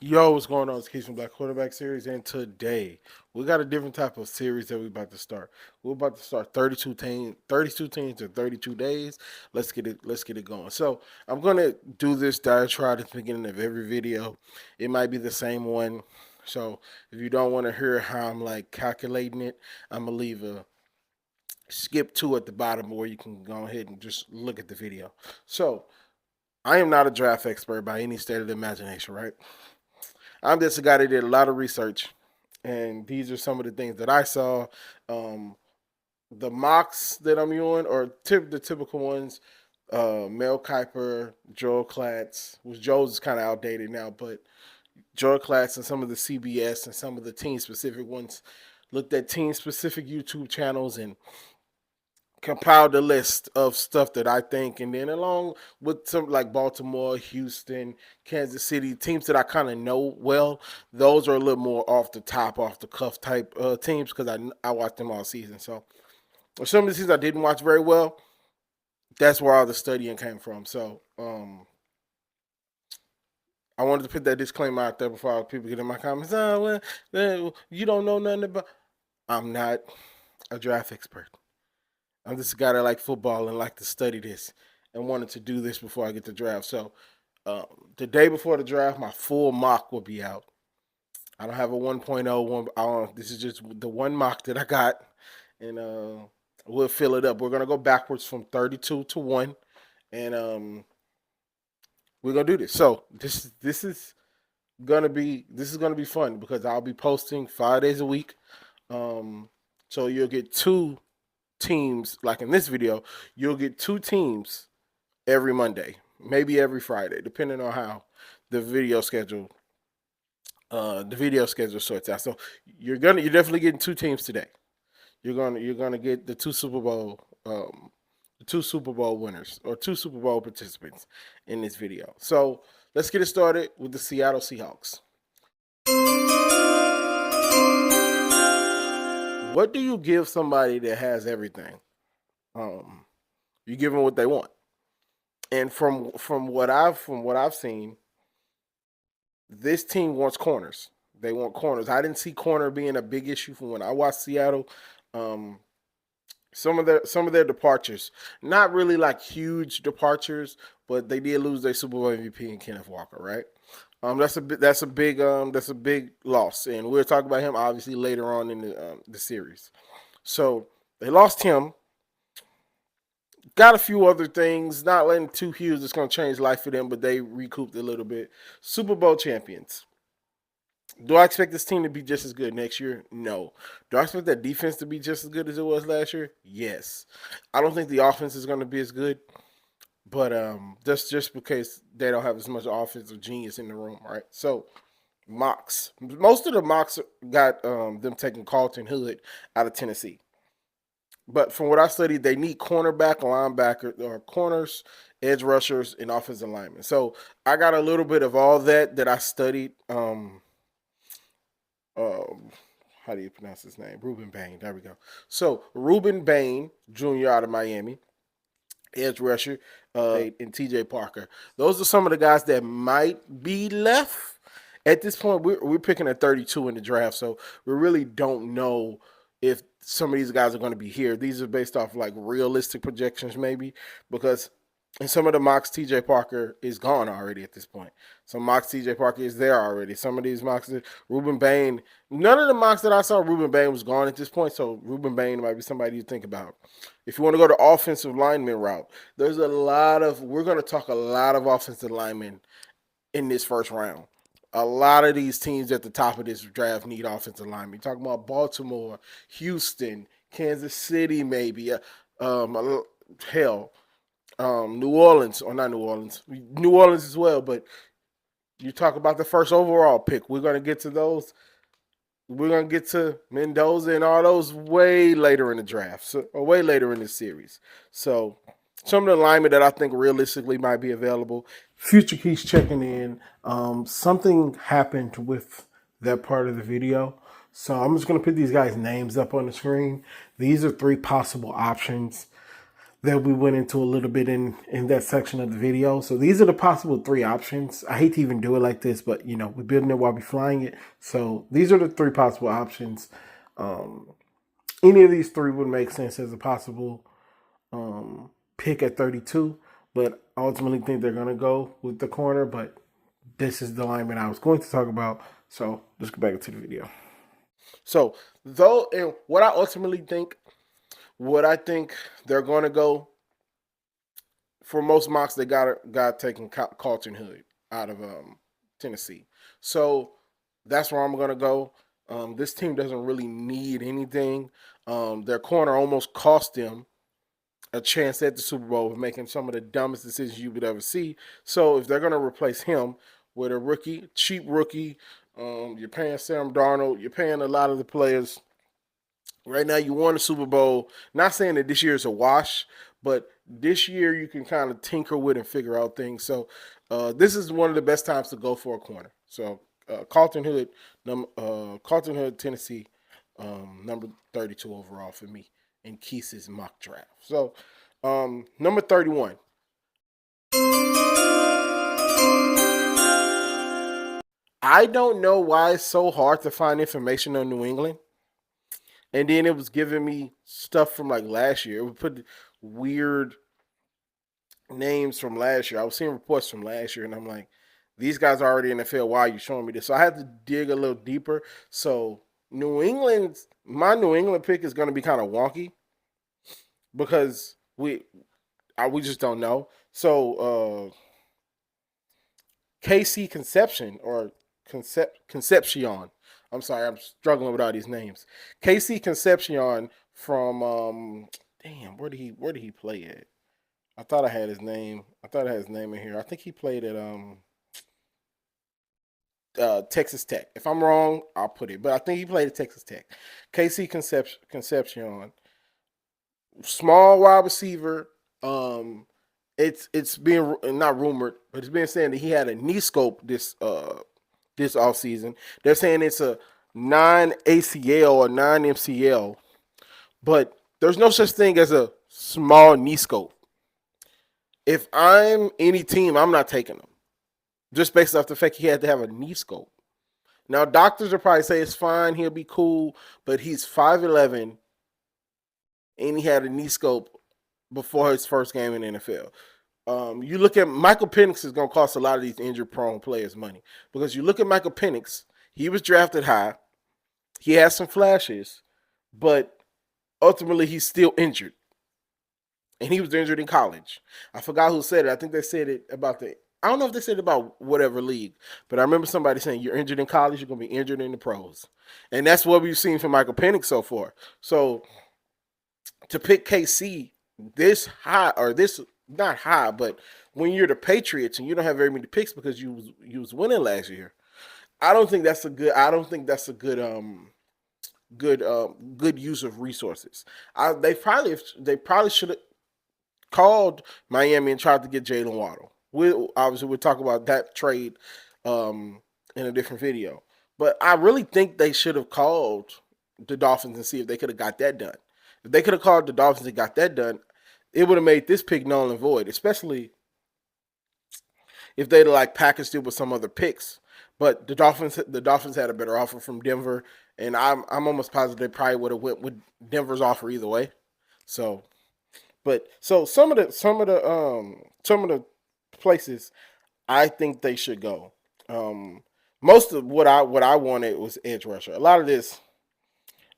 Yo, what's going on? It's Keith from Black Quarterback Series, and today we got a different type of series that we're about to start. We're about to start 32 teams in 32 days. Let's get it going. So I'm gonna do this diatribe at the beginning of every video. It might be the same one. So if you don't want to hear how I'm like calculating it, I'm gonna leave a skip two at the bottom where you can go ahead and just look at the video. So I am not a draft expert by any state of the imagination, right? I'm just a guy that did a lot of research, and these are some of the things that I saw. Um, the mocks that I'm doing are the typical ones. Mel Kiper, Joel Klatz, which Joel's is kind of outdated now, but Joel Klatz and some of the CBS and some of the team specific ones looked at team specific YouTube channels and compiled a list of stuff that I think, and then along with some like Baltimore, Houston, Kansas City, teams that I kind of know well, those are a little more off the top, off the cuff type teams because I watched them all season. So some of the teams I didn't watch very well, that's where all the studying came from. So I wanted to put that disclaimer out there before people get in my comments. Oh, well, you don't know nothing about. I'm not a draft expert. I'm just a guy that like football and like to study this and wanted to do this before I get the draft. So the day before the draft, my full mock will be out. I don't have a 1.0 this is just the one mock that I got, and we'll fill it up. We're gonna go backwards from 32 to 1, and we're gonna do this. So this is gonna be fun because I'll be posting 5 days a week. So you'll get two teams, like in this video, you'll get two teams every Monday, maybe every Friday, depending on how the video schedule sorts out. So you're definitely getting two teams today. You're gonna get the two Super Bowl winners or two Super Bowl participants in this video. So let's get it started with the Seattle Seahawks. What do you give somebody that has everything? You give them what they want, and from what I've seen, this team wants corners. They want corners. I didn't see corner being a big issue from when I watched Seattle. Um, some of their departures, not really like huge departures, but they did lose their Super Bowl MVP in Kenneth Walker, right? That's a big loss, and we'll talk about him obviously later on in the series. So they lost him. Got a few other things, not letting too huge that's going to change life for them, but they recouped a little bit. Super Bowl champions. Do I expect this team to be just as good next year? No. Do I expect that defense to be just as good as it was last year? Yes. I don't think the offense is going to be as good, but that's just because they don't have as much offensive genius in the room, right? So mocks. Most of the mocks got them taking Carlton Hood out of Tennessee. But from what I studied, they need cornerback, linebacker, or corners, edge rushers, and offensive linemen. So I got a little bit of all that I studied. How do you pronounce his name? Ruben Bain. There we go. So Ruben Bain Jr. out of Miami, edge rusher, and TJ Parker. Those are some of the guys that might be left. At this point, we're picking at 32 in the draft, so we really don't know if some of these guys are going to be here. These are based off like realistic projections, maybe, because in some of the mocks, TJ Parker is gone already at this point. Some mocks, TJ Parker is there already. Some of these mocks, Ruben Bain, none of the mocks that I saw, Ruben Bain was gone at this point. So Ruben Bain might be somebody you think about. If you want to go the offensive lineman route, we're going to talk a lot of offensive linemen in this first round. A lot of these teams at the top of this draft need offensive linemen. You're talking about Baltimore, Houston, Kansas City, maybe. Hell, New Orleans, or not New Orleans, New Orleans as well. But you talk about the first overall pick. We're going to get to those. We're going to get to Mendoza and all those way later in the draft, or way later in the series. So some of the linemen that I think realistically might be available. Future Keys checking in. Something happened with that part of the video. So I'm just going to put these guys' names up on the screen. These are three possible options. that we went into a little bit in that section of the video. So these are the possible 3 options. I hate to even do it like this, but we're building it while we're flying it. So these are the 3 possible options. Any of these 3 would make sense as a possible pick at 32, but I ultimately think they're going to go with the corner. But this is the lineman I was going to talk about. So let's go back into the video. So though, and what I ultimately think, what I think they're going to go for most mocks, they got taking Carlton Hood out of Tennessee. So that's where I'm going to go. This team doesn't really need anything. Their corner almost cost them a chance at the Super Bowl of making some of the dumbest decisions you would ever see. So if they're going to replace him with a rookie, cheap rookie, you're paying Sam Darnold, you're paying a lot of the players. Right now, you won the Super Bowl. Not saying that this year is a wash, but this year you can kind of tinker with and figure out things. So this is one of the best times to go for a corner. So Carlton Hood, Tennessee, number 32 overall for me in Keith's mock draft. So number 31. I don't know why it's so hard to find information on New England. And then it was giving me stuff from like last year. It would put weird names from last year. I was seeing reports from last year, and I'm like, these guys are already in the field. Why are you showing me this? So I had to dig a little deeper. So my New England pick is going to be kind of wonky because we just don't know. So KC Conception or Concepcion. I'm sorry, I'm struggling with all these names. KC Concepcion from where did he play at? I thought I had his name. I thought I had his name in here. I think he played at Texas Tech. If I'm wrong, I'll put it. But I think he played at Texas Tech. KC Concepcion, small wide receiver. It's being not rumored, but it's being said that he had a knee scope this offseason. They're saying it's a non-ACL or non-MCL, but there's no such thing as a small knee scope. If I'm any team, I'm not taking him. Just based off the fact he had to have a knee scope. Now, doctors will probably say it's fine, he'll be cool, but he's 5'11", and he had a knee scope before his first game in the NFL. You look at Michael Penix is going to cost a lot of these injury-prone players money. Because you look at Michael Penix, he was drafted high. He has some flashes, but ultimately he's still injured. And he was injured in college. I forgot who said it. I think they said it about I don't know if they said it about whatever league, but I remember somebody saying you're injured in college, you're going to be injured in the pros. And that's what we've seen from Michael Penix so far. So to pick KC this high, or this not high, but when you're the Patriots and you don't have very many picks because you was winning last year, I don't think that's a good use of resources. They probably should have called Miami and tried to get Jalen Waddle. Obviously we'll talk about that trade in a different video. But I really think they should have called the Dolphins and see if they could have got that done. If they could have called the Dolphins and got that done, it would have made this pick null and void, especially if they'd like packaged it with some other picks. But the Dolphins had a better offer from Denver, and I'm almost positive they probably would have went with Denver's offer either way. So some of the places I think they should go. Most of what I wanted was edge rusher. A lot of this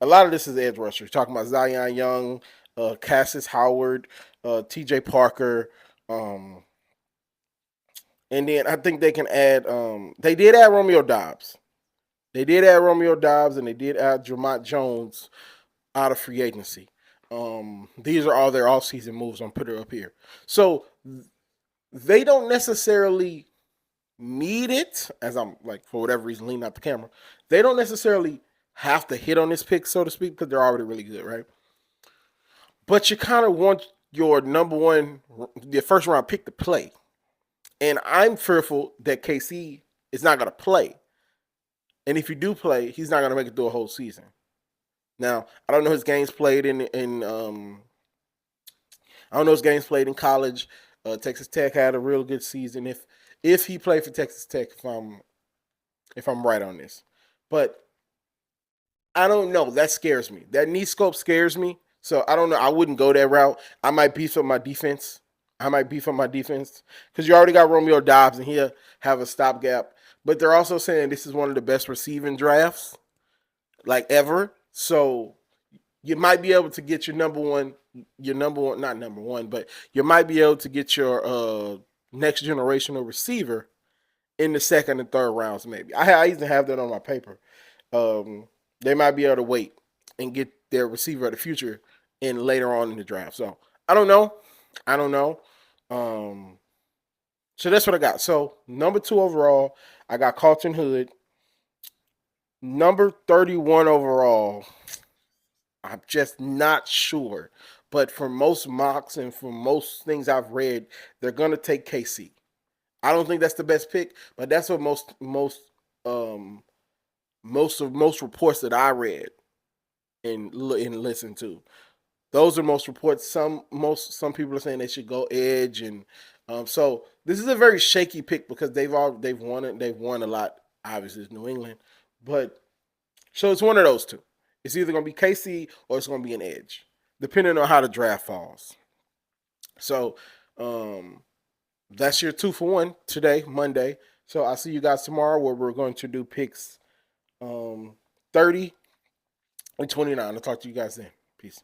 is edge rusher. Talking about Zion Young, Cassis Howard, T.J. Parker, and then I think they can add. They did add Romeo Doubs. And they did add Jermont Jones out of free agency. These are all their offseason moves. I'm putting it up here. So they don't necessarily need it, as I'm like, for whatever reason, leaning out the camera. They don't necessarily have to hit on this pick, so to speak, because they're already really good, right? But you kind of want your your first round pick to play. And I'm fearful that KC is not going to play. And if you do play, he's not going to make it through a whole season. Now, I don't know his games played in I don't know his games played in college. Texas Tech had a real good season. If he played for Texas Tech, if I'm right on this, but I don't know. That scares me. That knee scope scares me. So I don't know. I wouldn't go that route. I might beef up my defense. Because you already got Romeo Dobbs and he'll have a stopgap. But they're also saying this is one of the best receiving drafts like ever. So you might be able to get not number one, but you might be able to get your next generational receiver in the second and third rounds, maybe. I even have that on my paper. Um, they might be able to wait and get their receiver of the future in later on in the draft. So I don't know. I don't know. Um, so that's what I got. So number 2 overall, I got Carlton Hood. Number 31 overall, I'm just not sure. But for most mocks and for most things I've read, they're gonna take KC. I don't think that's the best pick, but that's what um most reports that I read and listened to. Those are most reports. Some people are saying they should go edge, and so this is a very shaky pick because they've won a lot. Obviously, it's New England, but so it's one of those two. It's either going to be KC or it's going to be an edge, depending on how the draft falls. So um, that's your 2 for 1 today, Monday. So I'll see you guys tomorrow where we're going to do picks 30 and 29. I'll talk to you guys then. Peace.